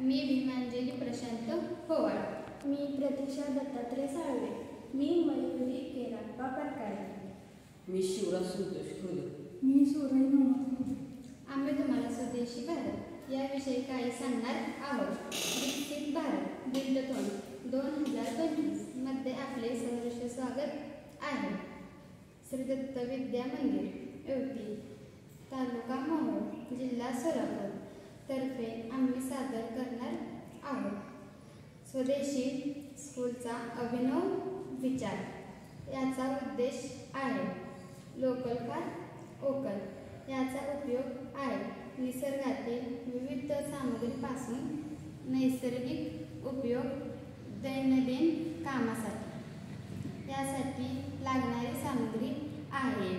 मी भीमांजली प्रशांत पोवाड. मी प्रतीक्षा दत्तात्रय साळवे. मी मयुरी केराप्पा परकारे. मी शिवराज संतोष खुर्द. मी सुरई मोहम्मद. आम्ही तुम्हाला स्वदेशी भारत याविषयी काही सांगणार आहोत. विकसित भारत बिल्डथॉन 2025 मध्ये आपले सहर्ष स्वागत आहे. श्री दत्त विद्या मंदिर येवती, तालुका मोहोळ, जिल्हा सोलापूर तर्फे आम्ही सादर करणार आहोत स्वदेशी स्कूलचा अभिनव विचार. याचा उद्देश आहे लोकल फॉर वोकल. याचा उपयोग आहे निसर्गातील विविध सामग्रीपासून नैसर्गिक उपयोग दैनंदिन कामासाठी. यासाठी लागणारी सामग्री आहे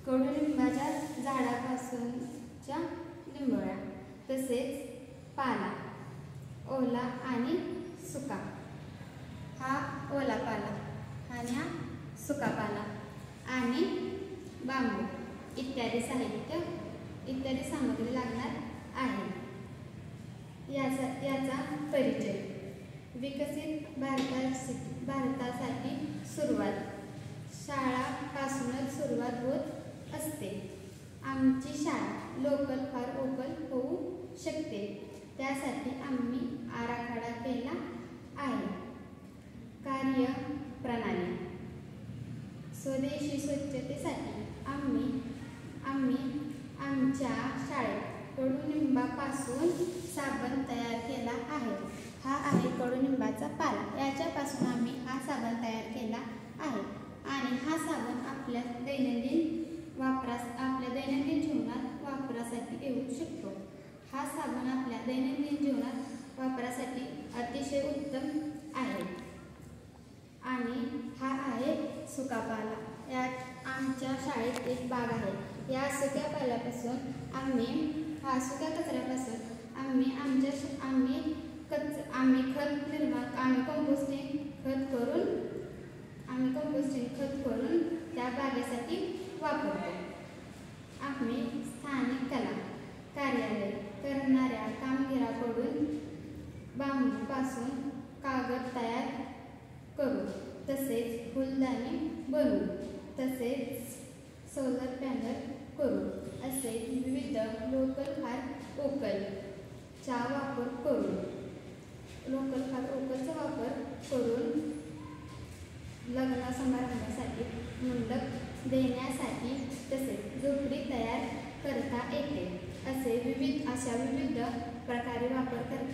कडुलिंबाच्या झाडापासूनच्या लिंबोळ्या, तसेच पाला, ओला आणि सुका. हा ओला पाला आणि हा सुका पाला आणि बांबू इत्यादी साहित्य इत्यादी सामग्री लागणार आहे. याचा परिचय. विकसित भारतासाठी सुरुवात शाळापासूनच सुरुवात होत असते. आमची शाळा लोकल फॉर वोकल होऊ शकते. त्यासाठी आम्ही आराखडा केला आहे. कार्यप्रणाली. स्वदेशी स्वच्छतेसाठी आम्ही आमच्या शाळेत कडुलिंबापासून साबण तयार केला आहे. हा आहे कडुलिंबाचा पाला. याच्यापासून आम्ही हा साबण तयार केला आहे आणि हा साबण आपल्या दैनंदिन जीवनात वापरासाठी येऊ शकतो. हा साबण आपल्या दैनंदिन जीवनात वापरासाठी अतिशय उत्तम आहे. आणि हा आहे सुका पाला. यात आमच्या शाळेत एक बाग आहे. या सुक्या पाल्यापासून आम्ही कचऱ्यापासून आम्ही कंपोस्टिंग खत करून त्या बागेसाठी वापरतो. आम्ही स्थानिक कला कार्यालय करणाऱ्या कामगारांकडून बांबूपासून कागद तयार करू, तसेच फुलदाणी बनवू, तसेच सोलर पॅनल करू. असे विविध लोकल फॉर वोकलचा वापर करून लग्न समारंभासाठी मंडप देण्यासाठी तसेच झोपडी तयार करता येते. अशा विविध प्रकारे वापर करता